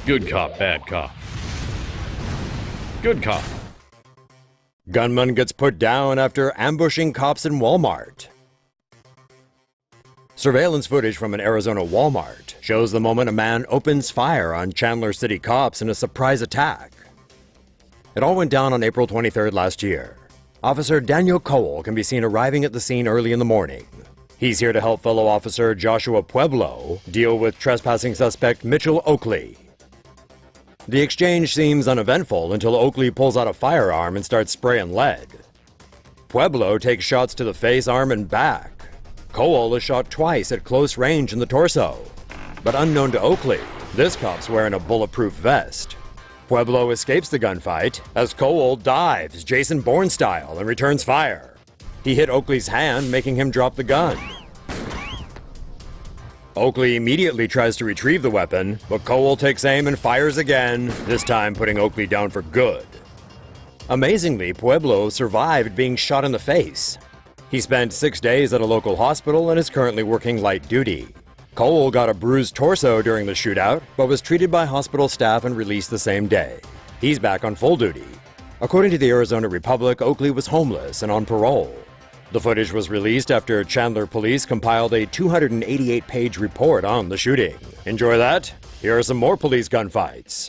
Good cop, bad cop. Good cop. Gunman gets put down after ambushing cops in Walmart. Surveillance footage from an Arizona Walmart shows the moment a man opens fire on Chandler City cops in a surprise attack. It all went down on April 23rd last year. Officer Daniel Cole can be seen arriving at the scene early in the morning. He's here to help fellow officer Joshua Pueblo deal with trespassing suspect Mitchell Oakley. The exchange seems uneventful until Oakley pulls out a firearm and starts spraying lead. Pueblo takes shots to the face, arm, and back. Cole is shot twice at close range in the torso. But unknown to Oakley, this cop's wearing a bulletproof vest. Pueblo escapes the gunfight as Cole dives Jason Bourne style and returns fire. He hit Oakley's hand, making him drop the gun. Oakley immediately tries to retrieve the weapon, but Cole takes aim and fires again, this time putting Oakley down for good. Amazingly, Pueblo survived being shot in the face. He spent 6 days at a local hospital and is currently working light duty. Cole got a bruised torso during the shootout, but was treated by hospital staff and released the same day. He's back on full duty. According to the Arizona Republic, Oakley was homeless and on parole. The footage was released after Chandler police compiled a 288-page report on the shooting. Enjoy that? Here are some more police gunfights.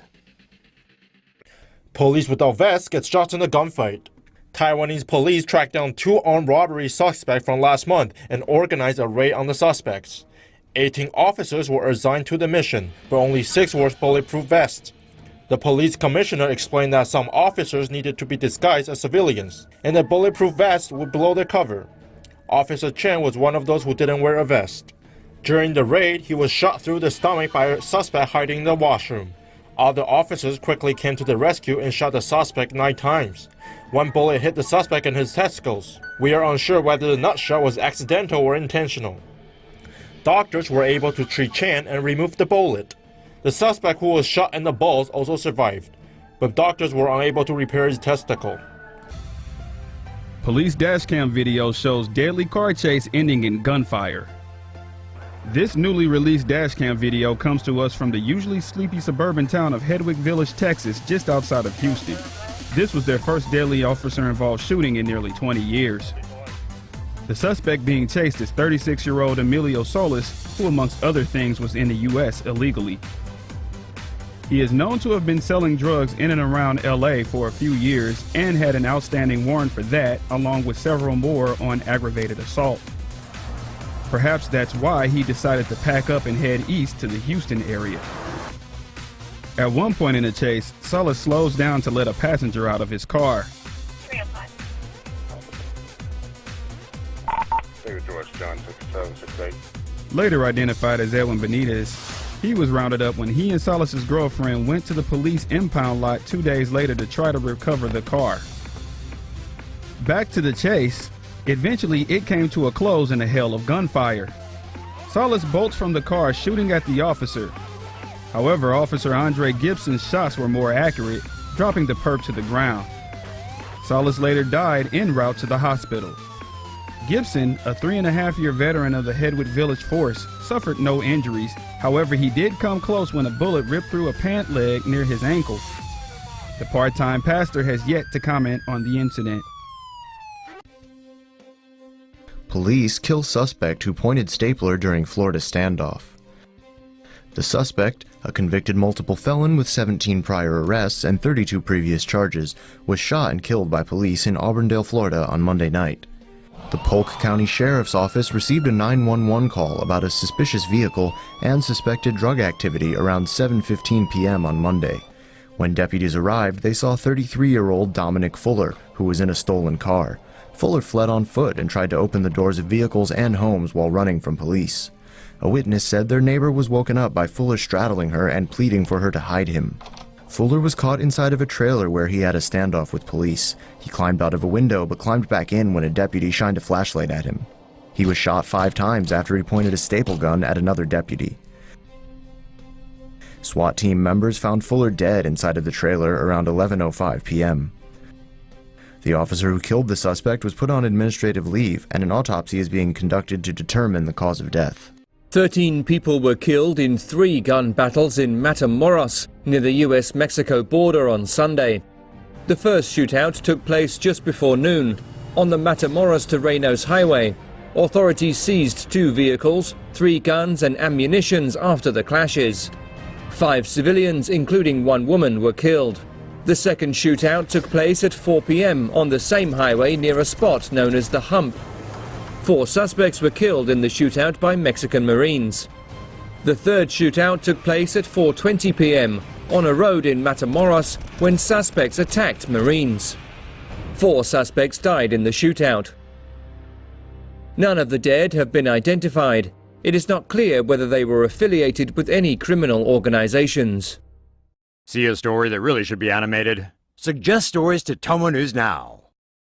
Police without vests get shot in a gunfight. Taiwanese police tracked down 2 armed robbery suspects from last month and organized a raid on the suspects. 18 officers were assigned to the mission, but only 6 wore bulletproof vests. The police commissioner explained that some officers needed to be disguised as civilians, and that bulletproof vests would blow their cover. Officer Chen was one of those who didn't wear a vest. During the raid, he was shot through the stomach by a suspect hiding in the washroom. Other officers quickly came to the rescue and shot the suspect 9 times. 1 bullet hit the suspect in his testicles. We are unsure whether the nut shot was accidental or intentional. Doctors were able to treat Chen and remove the bullet. The suspect who was shot in the balls also survived, but doctors were unable to repair his testicle. Police dashcam video shows deadly car chase ending in gunfire. This newly released dashcam video comes to us from the usually sleepy suburban town of Hedwig Village, Texas, just outside of Houston. This was their first deadly officer-involved shooting in nearly 20 years. The suspect being chased is 36-year-old Emilio Solis, who amongst other things was in the U.S. illegally. He is known to have been selling drugs in and around LA for a few years and had an outstanding warrant for that, along with several more on aggravated assault. Perhaps that's why he decided to pack up and head east to the Houston area. At one point in the chase, Solis slows down to let a passenger out of his car. Later identified as Edwin Benitez, he was rounded up when he and Solis' girlfriend went to the police impound lot 2 days later to try to recover the car. Back to the chase, eventually it came to a close in a hail of gunfire. Solis bolts from the car shooting at the officer. However, Officer Andre Gibson's shots were more accurate, dropping the perp to the ground. Solis later died en route to the hospital. Gibson, a 3.5-year veteran of the Hedwig Village Force, suffered no injuries. However, he did come close when a bullet ripped through a pant leg near his ankle. The part-time pastor has yet to comment on the incident. Police kill suspect who pointed stapler during Florida standoff. The suspect, a convicted multiple felon with 17 prior arrests and 32 previous charges, was shot and killed by police in Auburndale, Florida on Monday night. The Polk County Sheriff's Office received a 911 call about a suspicious vehicle and suspected drug activity around 7:15 p.m. on Monday. When deputies arrived, they saw 33-year-old Dominic Fuller, who was in a stolen car. Fuller fled on foot and tried to open the doors of vehicles and homes while running from police. A witness said their neighbor was woken up by Fuller straddling her and pleading for her to hide him. Fuller was caught inside of a trailer where he had a standoff with police. He climbed out of a window but climbed back in when a deputy shined a flashlight at him. He was shot 5 times after he pointed a staple gun at another deputy. SWAT team members found Fuller dead inside of the trailer around 11:05 p.m. The officer who killed the suspect was put on administrative leave, and an autopsy is being conducted to determine the cause of death. 13 people were killed in 3 gun battles in Matamoros. near the US-Mexico border on Sunday. The first shootout took place just before noon on the Matamoros to Reynos highway. Authorities seized 2 vehicles, 3 guns and ammunitions after the clashes. 5 civilians, including 1 woman, were killed. The second shootout took place at 4 p.m. on the same highway near a spot known as the Hump. 4 suspects were killed in the shootout by Mexican Marines. The third shootout took place at 4:20 p.m. on a road in Matamoros when suspects attacked Marines. 4 suspects died in the shootout. None of the dead have been identified. It is not clear whether they were affiliated with any criminal organizations. See a story that really should be animated? Suggest stories to Tomo News now.